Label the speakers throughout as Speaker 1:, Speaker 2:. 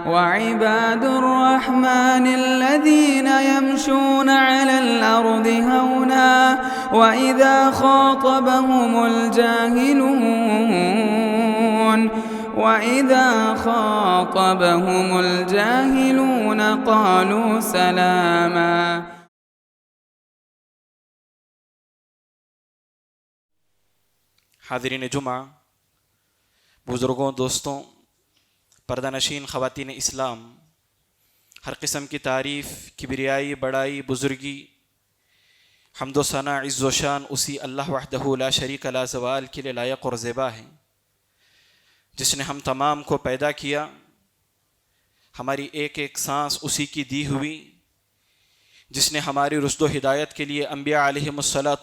Speaker 1: وعباد الرحمن الذين يمشون على الأرض هونا وإذا خاطبهم الجاهلون قالوا سلاما.
Speaker 2: حاضرین جمعہ، بزرگوں، دوستوں، پردہ نشین خواتین اسلام، ہر قسم کی تعریف، کبریائی، بڑائی، بزرگی، حمد و ثنا، عز و شان اسی اللہ وحدہ لا شریک لا زوال کے لیے لائق اور زیبا ہے، جس نے ہم تمام کو پیدا کیا. ہماری ایک ایک سانس اسی کی دی ہوئی، جس نے ہماری رشد و ہدایت کے لیے انبیاء علیہم الصلاۃ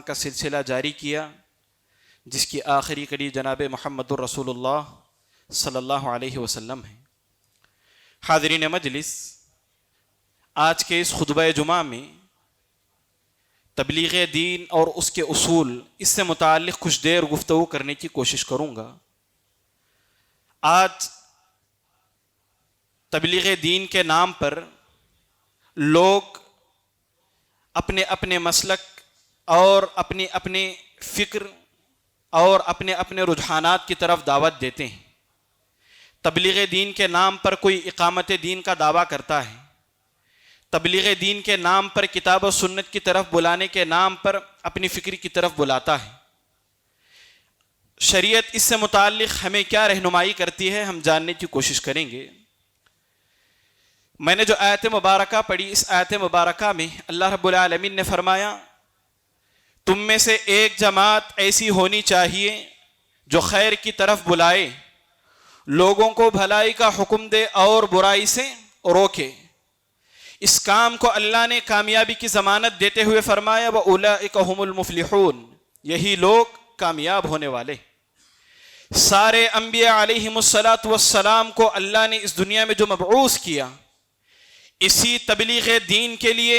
Speaker 2: کا سلسلہ جاری کیا، جس کی آخری کڑی جناب محمد الرسول اللہ صلی اللہ علیہ وسلم ہے. حاضرین مجلس، آج کے اس خطبہ جمعہ میں تبلیغ دین اور اس کے اصول، اس سے متعلق کچھ دیر گفتگو کرنے کی کوشش کروں گا. آج تبلیغ دین کے نام پر لوگ اپنے اپنے مسلک اور اپنے اپنے فکر اور اپنے اپنے رجحانات کی طرف دعوت دیتے ہیں. تبلیغ دین کے نام پر کوئی اقامت دین کا دعویٰ کرتا ہے، تبلیغ دین کے نام پر کتاب و سنت کی طرف بلانے کے نام پر اپنی فکر کی طرف بلاتا ہے. شریعت اس سے متعلق ہمیں کیا رہنمائی کرتی ہے، ہم جاننے کی کوشش کریں گے. میں نے جو آیت مبارکہ پڑھی، اس آیت مبارکہ میں اللہ رب العالمین نے فرمایا، تم میں سے ایک جماعت ایسی ہونی چاہیے جو خیر کی طرف بلائے، لوگوں کو بھلائی کا حکم دے اور برائی سے روکے. اس کام کو اللہ نے کامیابی کی ضمانت دیتے ہوئے فرمایا، وَأُولَئِكَ هُمُ الْمُفْلِحُونَ، یہی لوگ کامیاب ہونے والے. سارے انبیاء علیہم الصلاۃ کو اللہ نے اس دنیا میں جو مبعوث کیا، اسی تبلیغ دین کے لیے،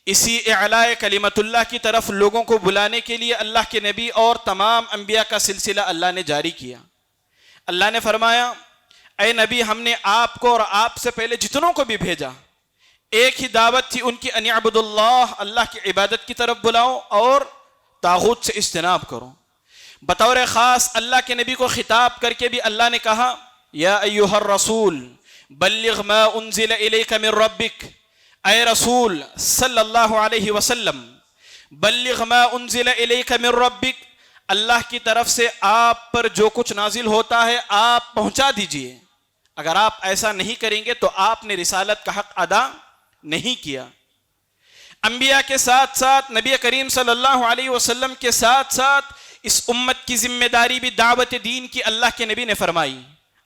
Speaker 2: اسی اعلاء کلمت اللہ کی طرف لوگوں کو بلانے کے لیے اللہ کے نبی اور تمام انبیاء کا سلسلہ اللہ نے جاری کیا. اللہ نے فرمایا، اے نبی، ہم نے آپ کو اور آپ سے پہلے جتنوں کو بھی بھیجا، ایک ہی دعوت تھی ان کی، ان اعبدوا اللہ، اللہ کی عبادت کی طرف بلاؤ اور طاغوت سے اجتناب کرو. بطور خاص اللہ کے نبی کو خطاب کر کے بھی اللہ نے کہا، یا ایھا الرسول بلغ ما انزل الیک من ربک، اے رسول صلی اللہ علیہ وسلم، بلغ ما انزل الیک من ربک، اللہ کی طرف سے آپ پر جو کچھ نازل ہوتا ہے آپ پہنچا دیجئے. اگر آپ ایسا نہیں کریں گے تو آپ نے رسالت کا حق ادا نہیں کیا. انبیاء کے ساتھ ساتھ نبی کریم صلی اللہ علیہ وسلم کے ساتھ ساتھ اس امت کی ذمہ داری بھی دعوت دین کی اللہ کے نبی نے فرمائی.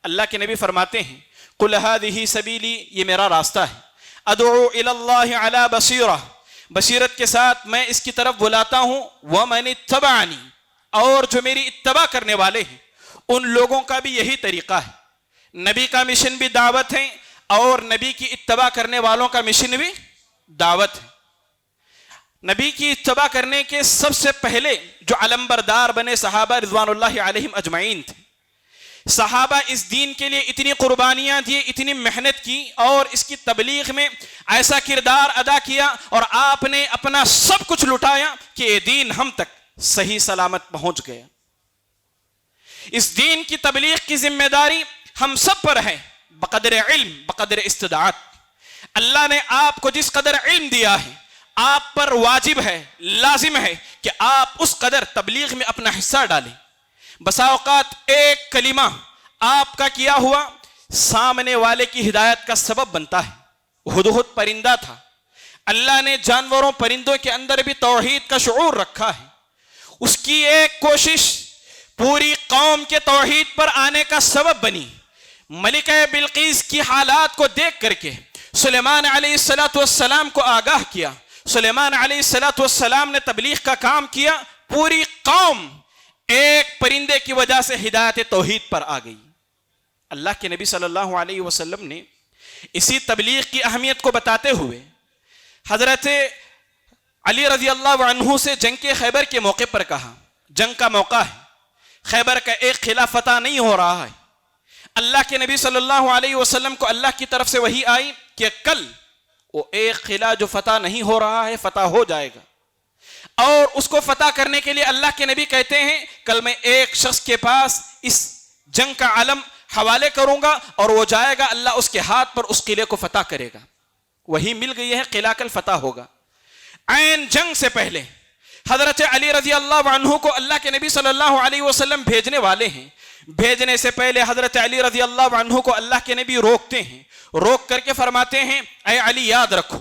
Speaker 2: اللہ کے نبی فرماتے ہیں، قل ھذہ سبیلی، یہ میرا راستہ ہے، ادعو الی اللہ علی بصیرہ، بصیرت کے ساتھ میں اس کی طرف بلاتا ہوں، ومن اتبعنی، اور جو میری اتباع کرنے والے ہیں ان لوگوں کا بھی یہی طریقہ ہے. نبی کا مشن بھی دعوت ہے اور نبی کی اتباع کرنے والوں کا مشن بھی دعوت ہے. نبی کی اتباع کرنے کے سب سے پہلے جو علمبردار بنے صحابہ رضوان اللہ علیہم اجمعین تھے. صحابہ اس دین کے لیے اتنی قربانیاں دی، اتنی محنت کی اور اس کی تبلیغ میں ایسا کردار ادا کیا اور آپ نے اپنا سب کچھ لٹایا کہ یہ دین ہم تک صحیح سلامت پہنچ گیا. اس دین کی تبلیغ کی ذمہ داری ہم سب پر ہے، بقدر علم، بقدر استطاعت. اللہ نے آپ کو جس قدر علم دیا ہے آپ پر واجب ہے، لازم ہے کہ آپ اس قدر تبلیغ میں اپنا حصہ ڈالیں. بسا اوقات ایک کلمہ آپ کا کیا ہوا سامنے والے کی ہدایت کا سبب بنتا ہے. ہدہد پرندہ تھا، اللہ نے جانوروں پرندوں کے اندر بھی توحید کا شعور رکھا ہے. اس کی ایک کوشش پوری قوم کے توحید پر آنے کا سبب بنی. ملکہ بلقیس کی حالات کو دیکھ کر کے سلیمان علیہ السلام کو آگاہ کیا. سلیمان علیہ السلام نے تبلیغ کا کام کیا، پوری قوم ایک پرندے کی وجہ سے ہدایت توحید پر آ گئی. اللہ کے نبی صلی اللہ علیہ وسلم نے اسی تبلیغ کی اہمیت کو بتاتے ہوئے حضرت علی رضی اللہ عنہ سے جنگ کے خیبر کے موقع پر کہا، جنگ کا موقع ہے، خیبر کا ایک قلعہ فتح نہیں ہو رہا ہے، اللہ کے نبی صلی اللہ علیہ وسلم کو اللہ کی طرف سے وحی آئی کہ کل وہ ایک قلعہ جو فتح نہیں ہو رہا ہے فتح ہو جائے گا، اور اس کو فتح کرنے کے لیے اللہ کے نبی کہتے ہیں کل میں ایک شخص کے پاس اس جنگ کا علم حوالے کروں گا اور وہ جائے گا، اللہ اس کے ہاتھ پر اس قلعے کو فتح کرے گا۔ وہی مل گئی ہے، قلعہ کل فتح ہوگا۔ عین جنگ سے پہلے حضرت علی رضی اللہ عنہ کو اللہ کے نبی صلی اللہ علیہ وسلم بھیجنے والے ہیں، بھیجنے سے پہلے حضرت علی رضی اللہ عنہ کو اللہ کے نبی روکتے ہیں، روک کر کے فرماتے ہیں اے علی یاد رکھو،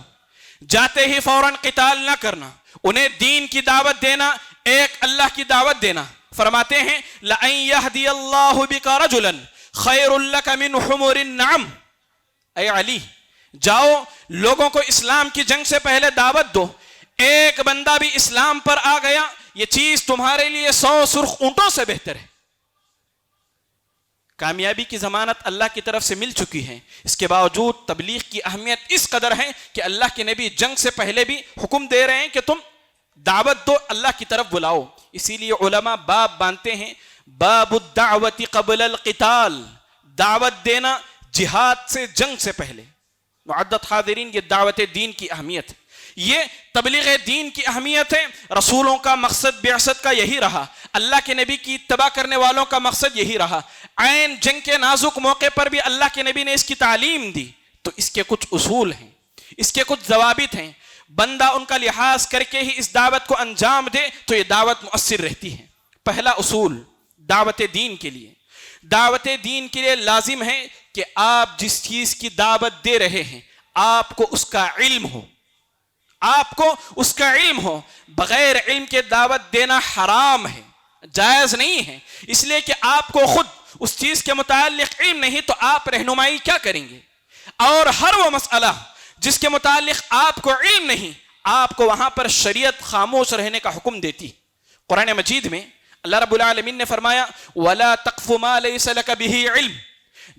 Speaker 2: جاتے ہی فوراً قتال نہ کرنا، انہیں دین کی دعوت دینا، ایک اللہ کی دعوت دینا۔ فرماتے ہیں لَأَن يَهْدِيَ اللَّهُ بِكَ رَجُلًا خَيْرٌ لَكَ مِنْ حُمُرِ النَّعَمِ۔ اے علی جاؤ لوگوں کو اسلام کی جنگ سے پہلے دعوت دو، ایک بندہ بھی اسلام پر آ گیا یہ چیز تمہارے لیے 100 سرخ اونٹوں سے بہتر ہے۔ کامیابی کی ضمانت اللہ کی طرف سے مل چکی ہے، اس کے باوجود تبلیغ کی اہمیت اس قدر ہے کہ اللہ کے نبی جنگ سے پہلے بھی حکم دے رہے ہیں کہ تم دعوت دو، اللہ کی طرف بلاؤ۔ اسی لیے علماء باب باندھتے ہیں باب الدعوت قبل القتال، دعوت دینا جہاد سے جنگ سے پہلے۔ معدد حاضرین، یہ دعوت دین کی اہمیت، یہ تبلیغ دین کی اہمیت ہے۔ رسولوں کا مقصد بعثت کا یہی رہا، اللہ کے نبی کی اتباع کرنے والوں کا مقصد یہی رہا۔ عین جنگ کے نازک موقع پر بھی اللہ کے نبی نے اس کی تعلیم دی، تو اس کے کچھ اصول ہیں، اس کے کچھ ضوابط ہیں، بندہ ان کا لحاظ کر کے ہی اس دعوت کو انجام دے تو یہ دعوت مؤثر رہتی ہے۔ پہلا اصول دعوت دین کے لیے، دعوت دین کے لیے لازم ہے کہ آپ جس چیز کی دعوت دے رہے ہیں آپ کو اس کا علم ہو، آپ کو اس کا علم ہو۔ بغیر علم کے دعوت دینا حرام ہے، جائز نہیں ہے، اس لیے کہ آپ کو خود اس چیز کے متعلق علم نہیں تو آپ رہنمائی کیا کریں گے؟ اور ہر وہ مسئلہ جس کے متعلق آپ کو علم نہیں، آپ کو وہاں پر شریعت خاموش رہنے کا حکم دیتی۔ قرآن مجید میں اللہ رب العالمین نے فرمایا وَلَا تَقْفُ مَا لَيْسَ لَكَ بِهِ عِلْمٍ،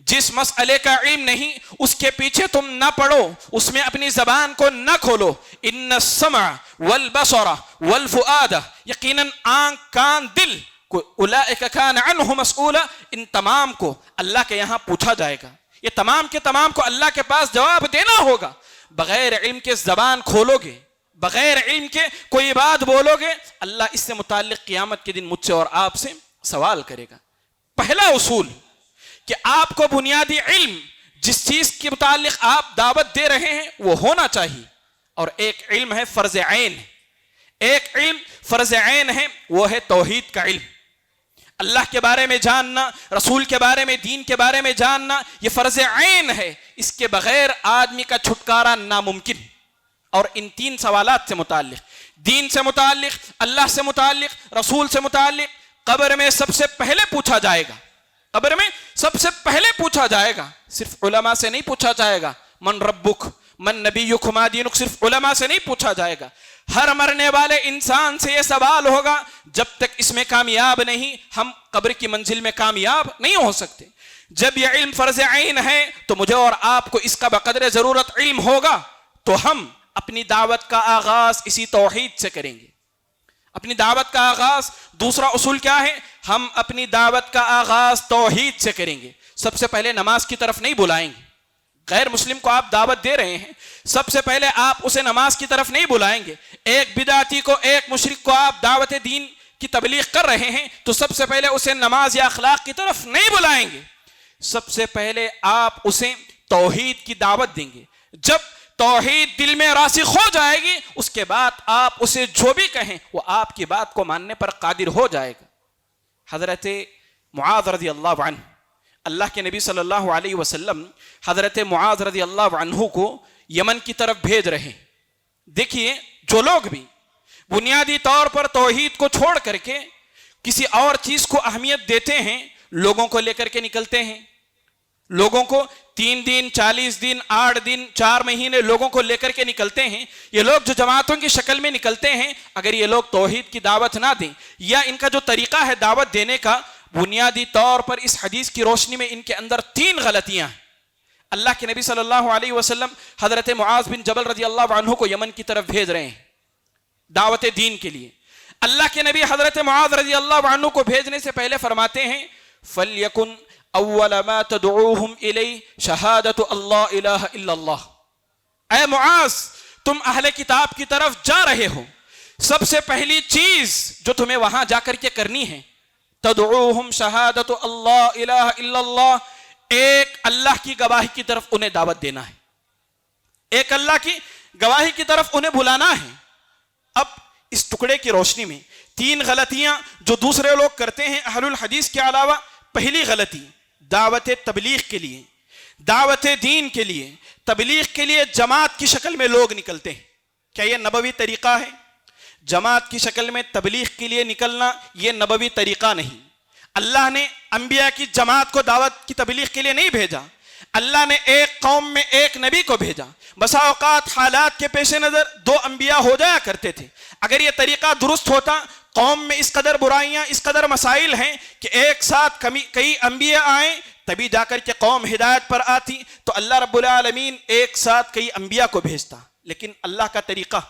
Speaker 2: جس مسئلے کا علم نہیں اس کے پیچھے تم نہ پڑو، اس میں اپنی زبان کو نہ کھولو۔ ان السمع والبصر والفؤاد، یقیناً آنکھ، کان، دل، اولئک کان عنہ مسئولا، ان تمام کو اللہ کے یہاں پوچھا جائے گا، یہ تمام کے تمام کو اللہ کے پاس جواب دینا ہوگا۔ بغیر علم کے زبان کھولو گے، بغیر علم کے کوئی بات بولو گے، اللہ اس سے متعلق قیامت کے دن مجھ سے اور آپ سے سوال کرے گا۔ پہلا اصول کہ آپ کو بنیادی علم جس چیز کے متعلق آپ دعوت دے رہے ہیں وہ ہونا چاہیے، اور ایک علم ہے فرض عین، ایک علم فرض عین ہے، وہ ہے توحید کا علم۔ اللہ کے بارے میں جاننا، رسول کے بارے میں، دین کے بارے میں جاننا، یہ فرض عین ہے، اس کے بغیر آدمی کا چھٹکارا ناممکن۔ اور ان تین سوالات سے متعلق، دین سے متعلق، اللہ سے متعلق، رسول سے متعلق، قبر میں سب سے پہلے پوچھا جائے گا، قبر میں سب سے پہلے پوچھا جائے گا۔ صرف علماء سے نہیں پوچھا جائے گا من ربک من نبیک ما دینک، صرف علماء سے نہیں پوچھا جائے گا، ہر مرنے والے انسان سے یہ سوال ہوگا۔ جب تک اس میں کامیاب نہیں ہم قبر کی منزل میں کامیاب نہیں ہو سکتے۔ جب یہ علم فرض عین ہے تو مجھے اور آپ کو اس کا بقدر ضرورت علم ہوگا، تو ہم اپنی دعوت کا آغاز اسی توحید سے کریں گے۔ اپنی دعوت کا آغاز، دوسرا اصول کیا ہے؟ ہم اپنی دعوت کا آغاز توحید سے کریں گے۔ سب سے پہلے نماز کی طرف نہیں بلائیں گے، غیر مسلم کو آپ دعوت دے رہے ہیں، سب سے پہلے آپ اسے نماز کی طرف نہیں بلائیں گے۔ ایک بدعتی کو، ایک مشرک کو آپ دعوت دین کی تبلیغ کر رہے ہیں تو سب سے پہلے اسے نماز یا اخلاق کی طرف نہیں بلائیں گے، سب سے پہلے آپ اسے توحید کی دعوت دیں گے۔ جب توحید دل میں راسخ ہو جائے گی اس کے بعد آپ اسے جو بھی کہیں وہ آپ کی بات کو ماننے پر قادر ہو جائے گا۔ حضرت معاذ رضی اللہ عنہ، اللہ کے نبی صلی اللہ علیہ وسلم حضرت معاذ رضی اللہ عنہ کو یمن کی طرف بھیج رہے ہیں۔ دیکھیے جو لوگ بھی بنیادی طور پر توحید کو چھوڑ کر کے کسی اور چیز کو اہمیت دیتے ہیں، لوگوں کو لے کر کے نکلتے ہیں، لوگوں کو 3 دن 40 دن 8 دن 4 مہینے لوگوں کو لے کر کے نکلتے ہیں۔ یہ لوگ جو جماعتوں کی شکل میں نکلتے ہیں، اگر یہ لوگ توحید کی دعوت نہ دیں یا ان کا جو طریقہ ہے دعوت دینے کا بنیادی طور پر اس حدیث کی روشنی میں ان کے اندر 3 غلطیاں ہیں۔ اللہ کے نبی صلی اللہ علیہ وسلم حضرت معاذ بن جبل رضی اللہ عنہ کو یمن کی طرف بھیج رہے ہیں دعوت دین کے لیے۔ اللہ کے نبی حضرت معاذ رضی اللہ عنہ کو بھیجنے سے پہلے فرماتے ہیں فَلْيَكُنْ اول ما تدعوہم الی شہادت اللہ الہ الا اللہ. اے معاذ، تم اہل کتاب کی طرف جا رہے ہو، سب سے پہلی چیز جو تمہیں وہاں جا کر کے کرنی ہے، تدعوہم شہادت اللہ الہ الا اللہ، ایک اللہ کی گواہی کی طرف انہیں دعوت دینا ہے، ایک اللہ کی گواہی کی طرف انہیں بلانا ہے. اب اس ٹکڑے کی روشنی میں 3 غلطیاں جو دوسرے لوگ کرتے ہیں اہل الحدیث کے علاوہ. پہلی غلطی، دعوت تبلیغ کے لیے، دعوت دین کے لیے، تبلیغ کے لیے جماعت کی شکل میں لوگ نکلتے ہیں. کیا یہ نبوی طریقہ ہے؟ جماعت کی شکل میں تبلیغ کے لیے نکلنا یہ نبوی طریقہ نہیں. اللہ نے انبیاء کی جماعت کو دعوت کی تبلیغ کے لیے نہیں بھیجا. اللہ نے ایک قوم میں ایک نبی کو بھیجا. بسا اوقات حالات کے پیش نظر 2 انبیاء ہو جایا کرتے تھے. اگر یہ طریقہ درست ہوتا، قوم میں اس قدر برائیاں، اس قدر مسائل ہیں کہ ایک ساتھ کئی انبیاء آئیں تبھی جا کر کے قوم ہدایت پر آتی، تو اللہ رب العالمین ایک ساتھ کئی انبیاء کو بھیجتا. لیکن اللہ کا طریقہ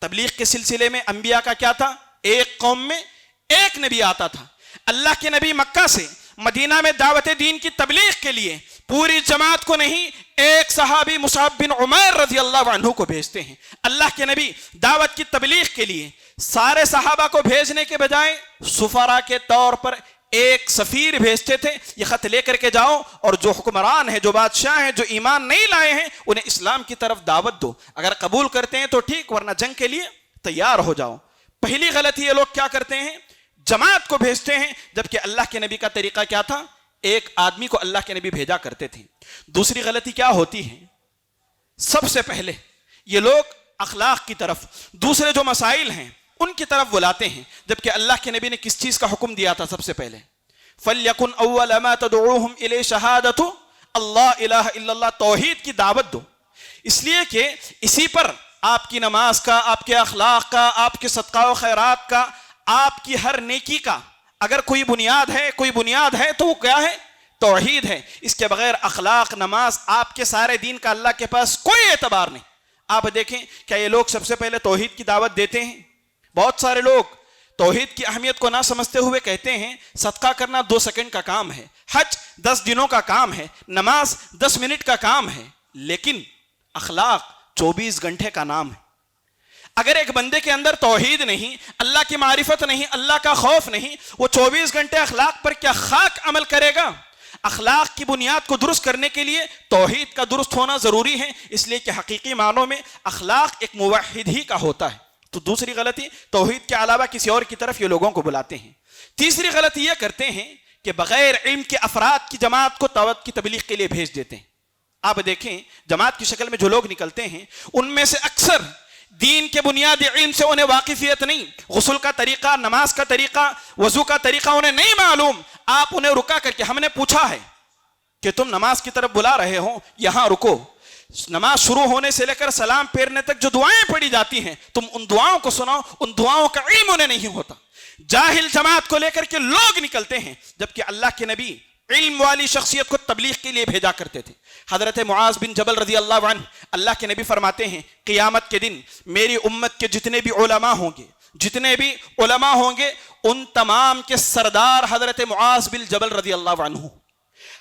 Speaker 2: تبلیغ کے سلسلے میں انبیاء کا کیا تھا؟ ایک قوم میں ایک نبی آتا تھا. اللہ کے نبی مکہ سے مدینہ میں دعوت دین کی تبلیغ کے لیے پوری جماعت کو نہیں، ایک صحابی مصعب بن عمیر رضی اللہ عنہ کو بھیجتے ہیں. اللہ کے نبی دعوت کی تبلیغ کے لیے سارے صحابہ کو بھیجنے کے بجائے سفرا کے طور پر ایک سفیر بھیجتے تھے. یہ خط لے کر کے جاؤ اور جو حکمران ہیں، جو بادشاہ ہیں، جو ایمان نہیں لائے ہیں، انہیں اسلام کی طرف دعوت دو. اگر قبول کرتے ہیں تو ٹھیک، ورنہ جنگ کے لیے تیار ہو جاؤ. پہلی غلطی یہ لوگ کیا کرتے ہیں؟ جماعت کو بھیجتے ہیں، جبکہ اللہ کے نبی کا طریقہ کیا تھا؟ ایک آدمی کو اللہ کے نبی بھیجا کرتے تھے. دوسری غلطی کیا ہوتی ہے؟ سب سے پہلے یہ لوگ اخلاق کی طرف، دوسرے جو مسائل ہیں ان کی طرف بلاتے ہیں، جبکہ اللہ کے نبی نے کس چیز کا حکم دیا تھا؟ سب سے پہلے فَلْيَكُنْ أَوَّلَ مَا تَدْعُوهُمْ إِلَيْهِ شَهَادَةُ اللَّهُ إِلَهَ إِلَّا اللَّهُ، توحید کی دعوت دو. اس لیے کہ اسی پر آپ کی نماز کا، آپ کے اخلاق کا، آپ کے صدقہ و خیرات کا، آپ کی ہر نیکی کا اگر کوئی بنیاد ہے تو وہ کیا ہے؟ توحید ہے. اس کے بغیر اخلاق، نماز، آپ کے سارے دین کا اللہ کے پاس کوئی اعتبار نہیں. آپ دیکھیں کیا یہ لوگ سب سے پہلے توحید کی دعوت دیتے ہیں؟ بہت سارے لوگ توحید کی اہمیت کو نہ سمجھتے ہوئے کہتے ہیں صدقہ کرنا 2 سیکنڈ کا کام ہے، حج 10 دنوں کا کام ہے، نماز 10 منٹ کا کام ہے. لیکن اخلاق 24 گھنٹے کا نام ہے. اگر ایک بندے کے اندر توحید نہیں، اللہ کی معرفت نہیں، اللہ کا خوف نہیں، وہ 24 گھنٹے اخلاق پر کیا خاک عمل کرے گا؟ اخلاق کی بنیاد کو درست کرنے کے لیے توحید کا درست ہونا ضروری ہے، اس لیے کہ حقیقی معنوں میں اخلاق ایک موحد ہی کا ہوتا ہے. تو دوسری غلطی، توحید کے علاوہ کسی اور کی طرف یہ لوگوں کو بلاتے ہیں. تیسری غلطی یہ کرتے ہیں کہ بغیر علم کے افراد کی جماعت کو دعوت کی تبلیغ کے لیے بھیج دیتے ہیں. آپ دیکھیں جماعت کی شکل میں جو لوگ نکلتے ہیں ان میں سے اکثر دین کے بنیادی علم سے انہیں واقفیت نہیں. غسل کا طریقہ، نماز کا طریقہ، وضو کا طریقہ انہیں نہیں معلوم. آپ انہیں رکا کر کے، ہم نے پوچھا ہے کہ تم نماز کی طرف بلا رہے ہو، یہاں رکو. نماز شروع ہونے سے لے کر سلام پھیرنے تک جو دعائیں پڑھی جاتی ہیں تم ان دعاؤں کو سناؤ. ان دعاؤں کا علم انہیں نہیں ہوتا. جاہل جماعت کو لے کر کے لوگ نکلتے ہیں، جبکہ اللہ کے نبی علم والی شخصیت کو تبلیغ کے لیے بھیجا کرتے تھے. حضرت معاذ بن جبل رضی اللہ عنہ، اللہ کے نبی فرماتے ہیں قیامت کے دن میری امت کے جتنے بھی علماء ہوں گے ان تمام کے سردار حضرت معاذ بن جبل رضی اللہ عنہ.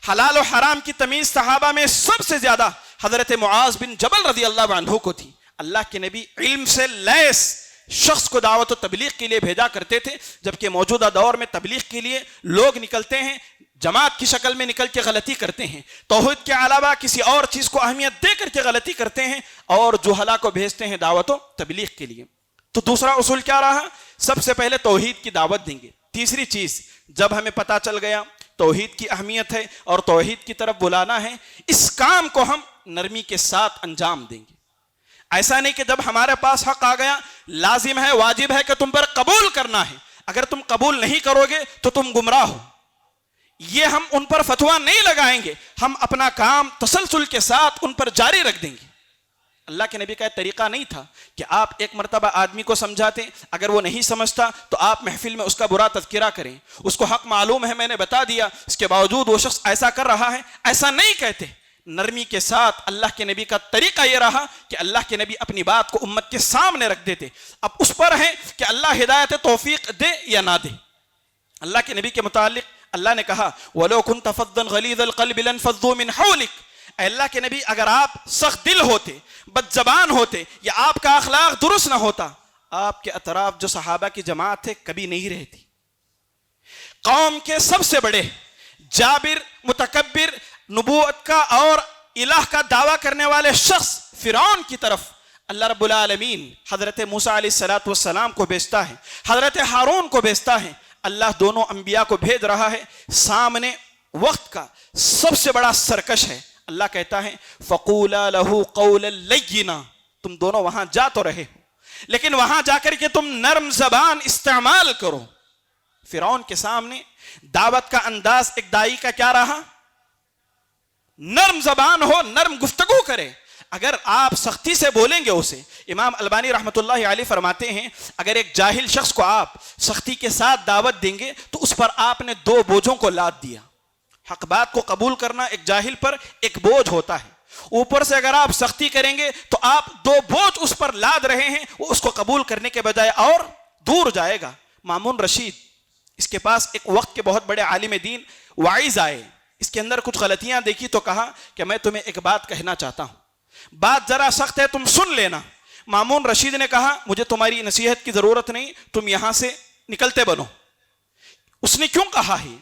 Speaker 2: حلال و حرام کی تمیز صحابہ میں سب سے زیادہ حضرت معاذ بن جبل رضی اللہ عنہ کو تھی. اللہ کے نبی علم سے لیس شخص کو دعوت و تبلیغ کے لیے بھیجا کرتے تھے، جبکہ موجودہ دور میں تبلیغ کے لیے لوگ نکلتے ہیں، جماعت کی شکل میں نکل کے غلطی کرتے ہیں، توحید کے علاوہ کسی اور چیز کو اہمیت دے کر کے غلطی کرتے ہیں، اور جہلا کو بھیجتے ہیں دعوت و تبلیغ کے لیے. تو دوسرا اصول کیا رہا؟ سب سے پہلے توحید کی دعوت دیں گے. تیسری چیز، جب ہمیں پتہ چل گیا توحید کی اہمیت ہے اور توحید کی طرف بلانا ہے، اس کام کو ہم نرمی کے ساتھ انجام دیں گے. ایسا نہیں کہ جب ہمارے پاس حق آ گیا لازم ہے، واجب ہے کہ تم پر قبول کرنا ہے، اگر تم قبول نہیں کرو گے تو تم گمراہ ہو. یہ ہم ان پر فتویٰ نہیں لگائیں گے، ہم اپنا کام تسلسل کے ساتھ ان پر جاری رکھ دیں گے. اللہ کے نبی کا طریقہ نہیں تھا کہ آپ ایک مرتبہ آدمی کو سمجھاتے، اگر وہ نہیں سمجھتا تو آپ محفل میں اس کا برا تذکرہ کریں. اس کو حق معلوم ہے، میں نے بتا دیا، اس کے باوجود وہ شخص ایسا کر رہا ہے، ایسا نہیں کہتے. نرمی کے ساتھ اللہ کے نبی کا طریقہ یہ رہا کہ اللہ کے نبی اپنی بات کو امت کے سامنے رکھ دیتے. اب اس پر ہے کہ اللہ ہدایت توفیق دے یا نہ دے. اللہ کے نبی کے متعلق اللہ نے کہا وَلَوْ كُنْتَ فَظًّا غَلِيظَ الْقَلْبِ لَانفَضُّوا مِنْ حَوْلِكَ، اے اللہ کے نبی اگر آپ سخت دل ہوتے، بد زبان ہوتے، یا آپ کا اخلاق درست نہ ہوتا، آپ کے اطراف جو صحابہ کی جماعت تھے کبھی نہیں رہتی۔ قوم کے سب سے بڑے جابر، متکبر، نبوت کا اور الہ کا دعویٰ کرنے والے شخص فرعون کی طرف اللہ رب العالمین حضرت موسیٰ علیہ السلام کو بھیجتا ہے، حضرت ہارون کو بھیجتا ہے۔ اللہ دونوں انبیاء کو بھیج رہا ہے، سامنے وقت کا سب سے بڑا سرکش ہے۔ اللہ کہتا ہے فَقُولَا لَهُ قَوْلًا لَيِّنًا، تم دونوں وہاں جا تو رہے ہو لیکن وہاں جا کر کے تم نرم زبان استعمال کرو۔ فرعون کے سامنے دعوت کا انداز ایک دائی کا کیا رہا؟ نرم زبان ہو، نرم گفتگو کرے۔ اگر آپ سختی سے بولیں گے اسے، امام البانی رحمۃ اللہ علیہ فرماتے ہیں اگر ایک جاہل شخص کو آپ سختی کے ساتھ دعوت دیں گے تو اس پر آپ نے دو بوجھوں کو لاد دیا۔ حق بات کو قبول کرنا ایک جاہل پر ایک بوجھ ہوتا ہے، اوپر سے اگر آپ سختی کریں گے تو آپ دو بوجھ اس پر لاد رہے ہیں، وہ اس کو قبول کرنے کے بجائے اور دور جائے گا۔ مامون رشید، اس کے پاس ایک وقت کے بہت بڑے عالم دین واعظ آئے، اس کے اندر کچھ غلطیاں دیکھی تو کہا کہ میں تمہیں ایک بات کہنا چاہتا ہوں، بات ذرا سخت ہے تم سن لینا۔ مامون رشید نے کہا مجھے تمہاری نصیحت کی ضرورت نہیں، تم یہاں سے نکلتے بنو۔ اس نے کیوں کہا ہے؟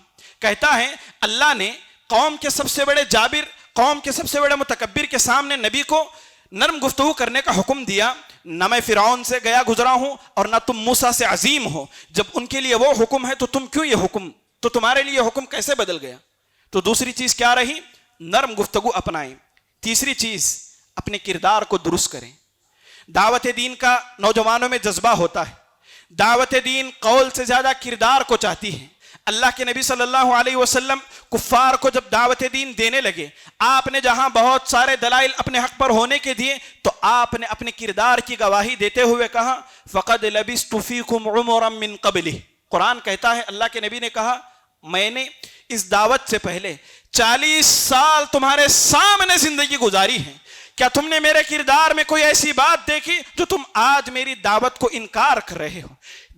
Speaker 2: کہتا ہے اللہ نے قوم کے سب سے بڑے جابر، قوم کے سب سے بڑے متکبر کے سامنے نبی کو نرم گفتگو کرنے کا حکم دیا۔ نہ میں فرعون سے گیا گزرا ہوں اور نہ تم موسیٰ سے عظیم ہو، جب ان کے لیے وہ حکم ہے تو تم کیوں یہ حکم، تو تمہارے لیے یہ حکم کیسے بدل گیا؟ تو دوسری چیز کیا رہی؟ نرم گفتگو اپنائیں۔ تیسری چیز اپنے کردار کو درست کریں۔ دعوت دین کا نوجوانوں میں جذبہ ہوتا ہے، دعوت دین قول سے زیادہ کردار کو چاہتی ہے۔ اللہ کے نبی صلی اللہ علیہ وسلم کفار کو جب دعوت دین دینے لگے، آپ نے جہاں بہت سارے دلائل اپنے حق پر ہونے کے دیے تو آپ نے اپنے کردار کی گواہی دیتے ہوئے کہا فَقَدْ لَبِثْتُ فِيكُمْ عُمُرًا مِّن قَبْلِهِ۔ قرآن کہتا ہے اللہ کے نبی نے کہا میں نے اس دعوت سے پہلے 40 سال تمہارے سامنے زندگی گزاری ہے، کیا تم نے میرے کردار میں کوئی ایسی بات دیکھی جو تم آج میری دعوت کو انکار کر رہے ہو؟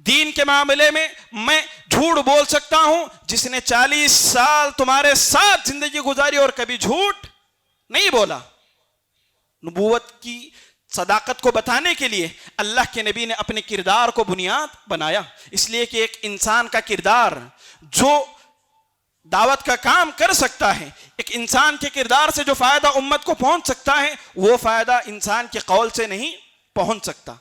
Speaker 2: دین کے معاملے میں میں جھوٹ بول سکتا ہوں، جس نے 40 سال تمہارے ساتھ زندگی گزاری اور کبھی جھوٹ نہیں بولا۔ نبوت کی صداقت کو بتانے کے لیے اللہ کے نبی نے اپنے کردار کو بنیاد بنایا، اس لیے کہ ایک انسان کا کردار جو دعوت کا کام کر سکتا ہے، ایک انسان کے کردار سے جو فائدہ امت کو پہنچ سکتا ہے وہ فائدہ انسان کے قول سے نہیں پہنچ سکتا۔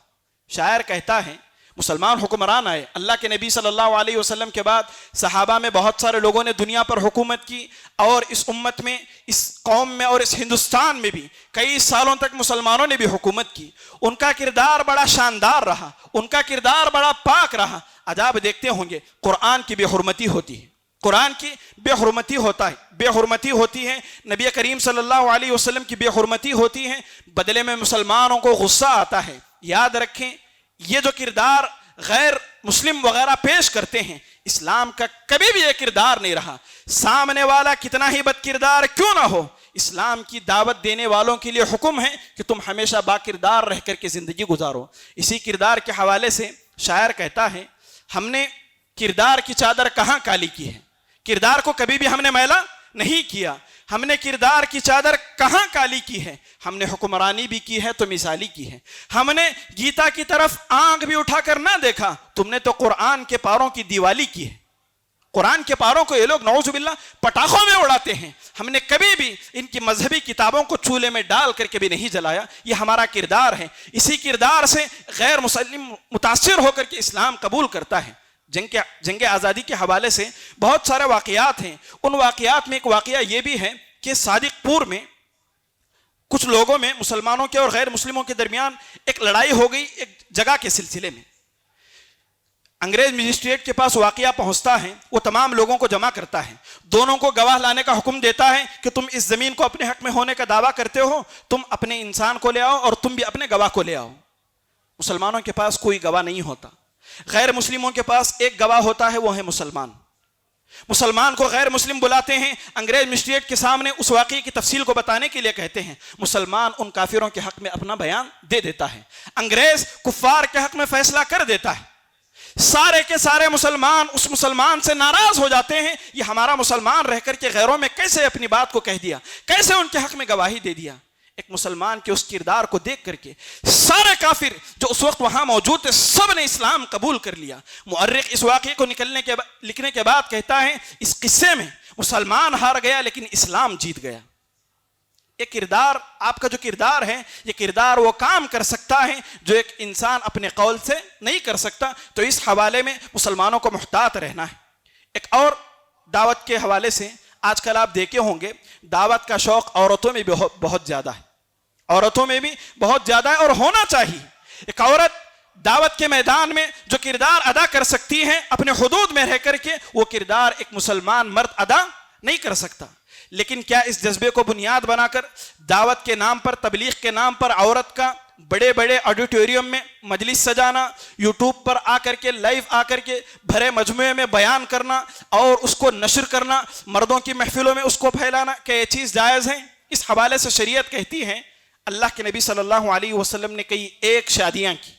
Speaker 2: شاعر کہتا ہے مسلمان حکمران آئے، اللہ کے نبی صلی اللہ علیہ وسلم کے بعد صحابہ میں بہت سارے لوگوں نے دنیا پر حکومت کی، اور اس امت میں، اس قوم میں اور اس ہندوستان میں بھی کئی سالوں تک مسلمانوں نے بھی حکومت کی۔ ان کا کردار بڑا شاندار رہا، ان کا کردار بڑا پاک رہا۔ آج آپ دیکھتے ہوں گے قرآن کی بے حرمتی ہوتی ہے، قرآن کی بے حرمتی ہوتا ہے، بے حرمتی ہوتی ہے، نبی کریم صلی اللہ علیہ وسلم کی بے حرمتی ہوتی ہے، بدلے میں مسلمانوں کو غصہ آتا ہے۔ یاد رکھیں یہ جو کردار غیر مسلم وغیرہ پیش کرتے ہیں، اسلام کا کبھی بھی یہ کردار نہیں رہا۔ سامنے والا کتنا ہی بد کردار کیوں نہ ہو، اسلام کی دعوت دینے والوں کے لیے حکم ہے کہ تم ہمیشہ با کردار رہ کر کے زندگی گزارو۔ اسی کردار کے حوالے سے شاعر کہتا ہے ہم نے کردار کی چادر کہاں کالی کی ہے، کردار کو کبھی بھی ہم نے میلا نہیں کیا۔ ہم نے کردار کی چادر کہاں کالی کی ہے، ہم نے حکمرانی بھی کی ہے تو مثالی کی ہے۔ ہم نے گیتا کی طرف آنکھ بھی اٹھا کر نہ دیکھا، تم نے تو قرآن کے پاروں کی دیوالی کی ہے۔ قرآن کے پاروں کو یہ لوگ نعوذ باللہ پٹاخوں میں اڑاتے ہیں، ہم نے کبھی بھی ان کی مذہبی کتابوں کو چولہے میں ڈال کر کے بھی نہیں جلایا۔ یہ ہمارا کردار ہے، اسی کردار سے غیر مسلم متاثر ہو کر کے اسلام قبول کرتا ہے۔ جنگ آزادی کے حوالے سے بہت سارے واقعات ہیں، ان واقعات میں ایک واقعہ یہ بھی ہے کہ صادق پور میں کچھ لوگوں میں، مسلمانوں کے اور غیر مسلموں کے درمیان ایک لڑائی ہو گئی ایک جگہ کے سلسلے میں۔ انگریز مجسٹریٹ کے پاس واقعہ پہنچتا ہے، وہ تمام لوگوں کو جمع کرتا ہے، دونوں کو گواہ لانے کا حکم دیتا ہے کہ تم اس زمین کو اپنے حق میں ہونے کا دعویٰ کرتے ہو، تم اپنے انسان کو لے آؤ اور تم بھی اپنے گواہ کو لے آؤ۔ مسلمانوں کے پاس کوئی گواہ نہیں ہوتا، غیر مسلموں کے پاس ایک گواہ ہوتا ہے، وہ ہے مسلمان۔ مسلمان کو غیر مسلم بلاتے ہیں، انگریز مجسٹریٹ کے سامنے اس واقعے کی تفصیل کو بتانے کے لیے کہتے ہیں، مسلمان ان کافروں کے حق میں اپنا بیان دے دیتا ہے، انگریز کفار کے حق میں فیصلہ کر دیتا ہے۔ سارے کے سارے مسلمان اس مسلمان سے ناراض ہو جاتے ہیں، یہ ہمارا مسلمان رہ کر کے غیروں میں کیسے اپنی بات کو کہہ دیا، کیسے ان کے حق میں گواہی دے دیا۔ ایک مسلمان کے اس کردار کو دیکھ کر کے سارے کافر جو اس وقت وہاں موجود تھے سب نے اسلام قبول کر لیا۔ مؤرخ اس واقعے کو لکھنے کے بعد کہتا ہے اس قصے میں مسلمان ہار گیا لیکن اسلام جیت گیا۔ یہ کردار، آپ کا جو کردار ہے، یہ کردار وہ کام کر سکتا ہے جو ایک انسان اپنے قول سے نہیں کر سکتا۔ تو اس حوالے میں مسلمانوں کو محتاط رہنا ہے۔ ایک اور دعوت کے حوالے سے آج کل آپ دیکھے ہوں گے دعوت کا شوق عورتوں میں بھی بہت زیادہ ہے، عورتوں میں بھی بہت زیادہ ہے اور ہونا چاہیے۔ ایک عورت دعوت کے میدان میں جو کردار ادا کر سکتی ہے اپنے حدود میں رہ کر کے، وہ کردار ایک مسلمان مرد ادا نہیں کر سکتا۔ لیکن کیا اس جذبے کو بنیاد بنا کر دعوت کے نام پر، تبلیغ کے نام پر عورت کا بڑے بڑے آڈیٹوریم میں مجلس سجانا، یوٹیوب پر آ کر کے لائیو آ کر کے بھرے مجموعے میں بیان کرنا اور اس کو نشر کرنا، مردوں کی محفلوں میں اس کو پھیلانا، کہ یہ چیز جائز ہے؟ اس حوالے سے شریعت کہتی ہے، اللہ کے نبی صلی اللہ علیہ وسلم نے کئی ایک شادیاں کی۔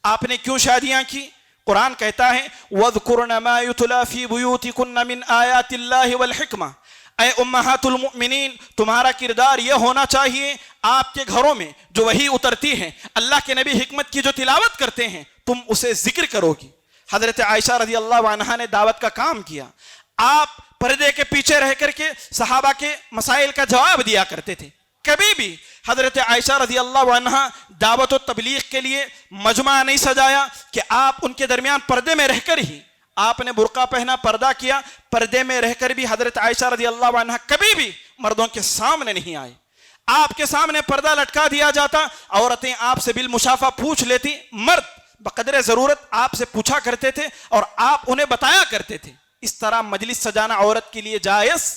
Speaker 2: آپ نے کیوں شادیاں کی؟ قرآن کہتا ہے وَاذْكُرْنَ مَا يُتْلَى فِي بُيُوتِكُنَّ مِنْ آيَاتِ اللَّهِ وَالْحِكْمَةِ۔ اے امہات المؤمنین، تمہارا کردار یہ ہونا چاہیے آپ کے گھروں میں جو وحی اترتی ہے، اللہ کے نبی حکمت کی جو تلاوت کرتے ہیں، تم اسے ذکر کرو گی۔ حضرت عائشہ رضی اللہ عنہا نے دعوت کا کام کیا۔ آپ پردے کے پیچھے رہ کر کے صحابہ کے مسائل کا جواب دیا کرتے تھے۔ کبھی بھی حضرت عائشہ رضی اللہ عنہا دعوت و تبلیغ کے لیے مجمع نہیں سجایا کہ آپ ان کے درمیان پردے میں رہ کر ہی، آپ نے برقع پہنا، پردہ کیا، پردے میں رہ کر بھی حضرت عائشہ رضی اللہ عنہا کبھی بھی مردوں کے سامنے نہیں آئے۔ آپ کے سامنے پردہ لٹکا دیا جاتا، عورتیں آپ سے بالمشافہ پوچھ لیتی، مرد بقدر ضرورت آپ سے پوچھا کرتے تھے اور آپ انہیں بتایا کرتے تھے۔ اس طرح مجلس سجانا عورت کے لیے جائز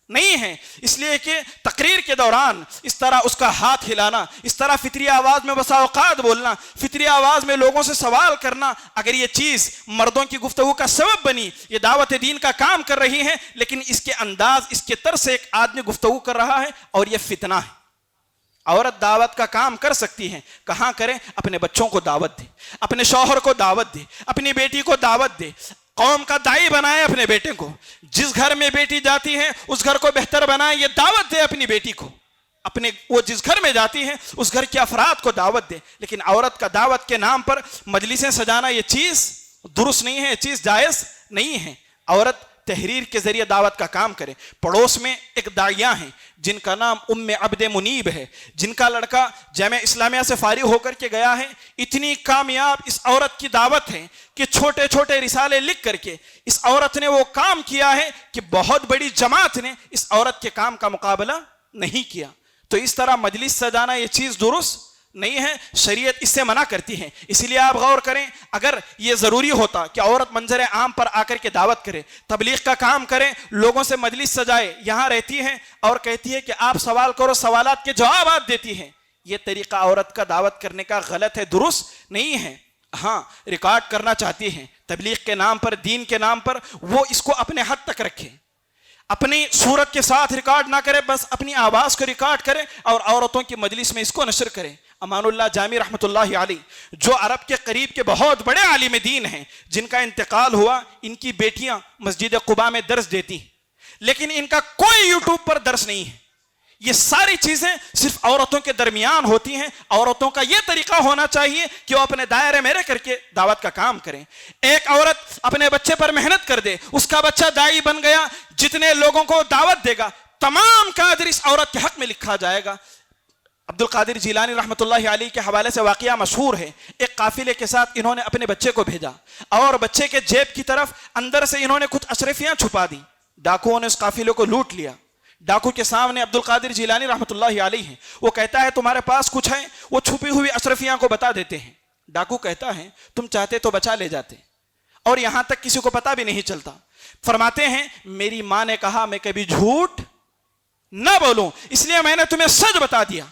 Speaker 2: نہیں ہے، اس لیے کہ تقریر کے دوران اس طرح اس کا ہاتھ ہلانا، اس طرح فطری آواز میں بسا اوقات بولنا، فطری آواز میں لوگوں سے سوال کرنا، اگر یہ چیز مردوں کی گفتگو کا سبب بنی، یہ دعوت دین کا کام کر رہی ہے لیکن اس کے انداز، اس کے طرز سے ایک آدمی گفتگو کر رہا ہے اور یہ فتنہ ہے۔ عورت دعوت کا کام کر سکتی ہے، کہاں کرے؟ اپنے بچوں کو دعوت دے، اپنے شوہر کو دعوت دے، اپنی بیٹی کو دعوت دے، قوم کا دائی بنائے اپنے بیٹے کو، جس گھر میں بیٹی جاتی ہے اس گھر کو بہتر بنائے، یہ دعوت دے اپنی بیٹی کو، وہ جس گھر میں جاتی ہے اس گھر کے افراد کو دعوت دے۔ لیکن عورت کا دعوت کے نام پر مجلسیں سجانا یہ چیز درست نہیں ہے، یہ چیز جائز نہیں ہے۔ عورت تحریر کے ذریعے دعوت کا کام کرے۔ پڑوس میں ایک داعیہ ہیں جن کا نام ام عبد منیب ہے، جن کا لڑکا جامعہ اسلامیہ سے فارغ ہو کر کے گیا ہے۔ اتنی کامیاب اس عورت کی دعوت ہے کہ چھوٹے چھوٹے رسالے لکھ کر کے اس عورت نے وہ کام کیا ہے کہ بہت بڑی جماعت نے اس عورت کے کام کا مقابلہ نہیں کیا۔ تو اس طرح مجلس سجانا یہ چیز درست نہیں ہے، شریعت اس سے منع کرتی ہے۔ اسی لیے آپ غور کریں، اگر یہ ضروری ہوتا کہ عورت منظر عام پر آ کر کے دعوت کرے، تبلیغ کا کام کرے، لوگوں سے مجلس سجائے، یہاں رہتی ہے اور کہتی ہے کہ آپ سوال کرو، سوالات کے جوابات دیتی ہیں، یہ طریقہ عورت کا دعوت کرنے کا غلط ہے، درست نہیں ہے۔ ہاں، ریکارڈ کرنا چاہتی ہیں تبلیغ کے نام پر، دین کے نام پر، وہ اس کو اپنے حد تک رکھے، اپنی صورت کے ساتھ ریکارڈ نہ کرے، بس اپنی آواز کو ریکارڈ کرے اور عورتوں کی مجلس میں اس کو نشر کرے۔ امان اللہ جامی رحمۃ اللہ علیہ جو عرب کے قریب کے بہت بڑے عالم دین ہیں، جن کا انتقال ہوا، ان کی بیٹیاں مسجد قباء میں درس دیتی ہیں، لیکن ان کا کوئی یوٹیوب پر درس نہیں ہے۔ یہ ساری چیزیں صرف عورتوں کے درمیان ہوتی ہیں۔ عورتوں کا یہ طریقہ ہونا چاہیے کہ وہ اپنے دائرے میں رہ کر کے دعوت کا کام کریں۔ ایک عورت اپنے بچے پر محنت کر دے، اس کا بچہ داعی بن گیا، جتنے لوگوں کو دعوت دے گا تمام کا اجر اس عورت کے حق میں لکھا جائے گا۔ عبد القادر جیلانی رحمۃ اللہ علیہ کے حوالے سے واقعہ مشہور ہے، ایک قافلے کے ساتھ انہوں نے اپنے بچے کو بھیجا اور بچے کے جیب کی طرف اندر سے انہوں نے کچھ اشرفیاں چھپا دی۔ ڈاکوؤں نے اس قافلے کو لوٹ لیا۔ ڈاکو کے سامنے عبد القادر جیلانی رحمۃ اللہ علیہ ہیں، وہ کہتا ہے تمہارے پاس کچھ ہے؟ وہ چھپی ہوئی اشرفیاں کو بتا دیتے ہیں۔ ڈاکو کہتا ہے تم چاہتے تو بچا لے جاتے، اور یہاں تک کسی کو پتا بھی نہیں چلتا۔ فرماتے ہیں میری ماں نے کہا میں کبھی جھوٹ نہ بولوں، اس لیے میں نے تمہیں سچ بتا دیا۔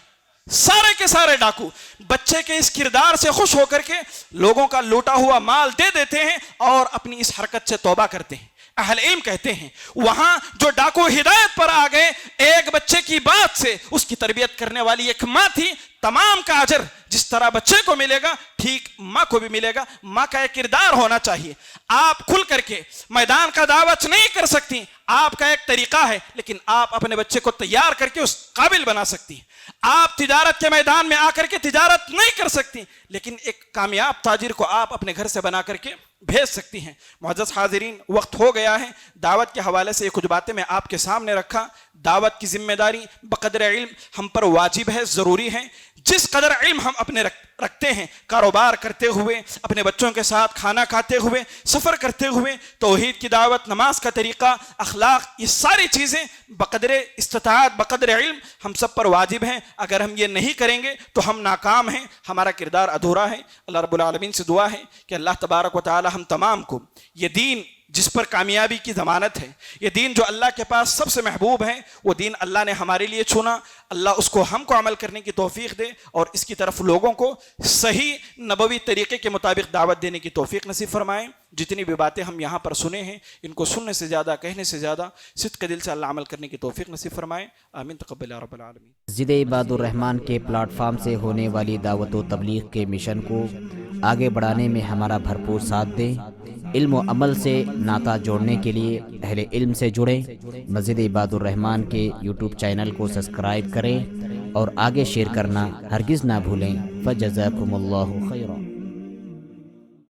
Speaker 2: سارے کے سارے ڈاکو بچے کے اس کردار سے خوش ہو کر کے لوگوں کا لوٹا ہوا مال دے دیتے ہیں اور اپنی اس حرکت سے توبہ کرتے ہیں۔ اہل علم کہتے ہیں وہاں جو ڈاکو ہدایت پر آ گئے، ایک بچے کی بات سے اس کی تربیت کرنے والی ایک ماں تھی، تمام کا اجر جس طرح بچے کو ملے گا ٹھیک ماں کو بھی ملے گا. ماں کا ایک کردار ہونا چاہیے. آپ کھل کر کے میدان کا دعوت نہیں کر سکتی, آپ کا ایک طریقہ ہے, لیکن آپ اپنے بچے کو تیار کر کے اس قابل بنا سکتی ہیں. آپ تجارت کے میدان میں آ کر کے تجارت نہیں کر سکتی, لیکن ایک کامیاب تاجر کو آپ اپنے گھر سے بنا کر کے بھیج سکتی ہیں. معزز حاضرین, وقت ہو گیا ہے. دعوت کے حوالے سے یہ کچھ باتیں میں آپ کے سامنے رکھا. دعوت کی ذمہ داری بقدر علم ہم پر واجب ہے, ضروری ہے. جس قدر علم ہم اپنے رکھتے ہیں, کاروبار کرتے ہوئے, اپنے بچوں کے ساتھ کھانا کھاتے ہوئے, سفر کرتے ہوئے, توحید کی دعوت, نماز کا طریقہ, اخلاق, یہ ساری چیزیں بقدر استطاعت, بقدر علم ہم سب پر واجب ہیں. اگر ہم یہ نہیں کریں گے تو ہم ناکام ہیں, ہمارا کردار ادھورا ہے. اللہ رب العالمین سے دعا ہے کہ اللہ تبارک و تعالی ہم تمام کو یہ دین جس پر کامیابی کی ضمانت ہے, یہ دین جو اللہ کے پاس سب سے محبوب ہے, وہ دین اللہ نے ہمارے لیے چنا, اللہ اس کو ہم کو عمل کرنے کی توفیق دے اور اس کی طرف لوگوں کو صحیح نبوی طریقے کے مطابق دعوت دینے کی توفیق نصیب فرمائیں. جتنی بھی باتیں ہم یہاں پر سنے ہیں, ان کو سننے سے زیادہ, کہنے سے زیادہ صدق دل سے اللہ عمل کرنے کی توفیق نصیب فرمائیں. آمین. تقبل یا رب العالمین.
Speaker 3: مسجد عباد الرحمن کے پلیٹ فارم سے ہونے والی دعوت و تبلیغ کے مشن کو آگے بڑھانے میں ہمارا بھرپور ساتھ دیں. علم و عمل سے ناطہ جوڑنے کے لیے اہل علم سے جڑیں. مسجد عباد الرحمن کے یوٹیوب چینل کو سبسکرائب کریں اور آگے شیئر کرنا ہرگز نہ بھولیں. فجزاکم اللہ خیرا.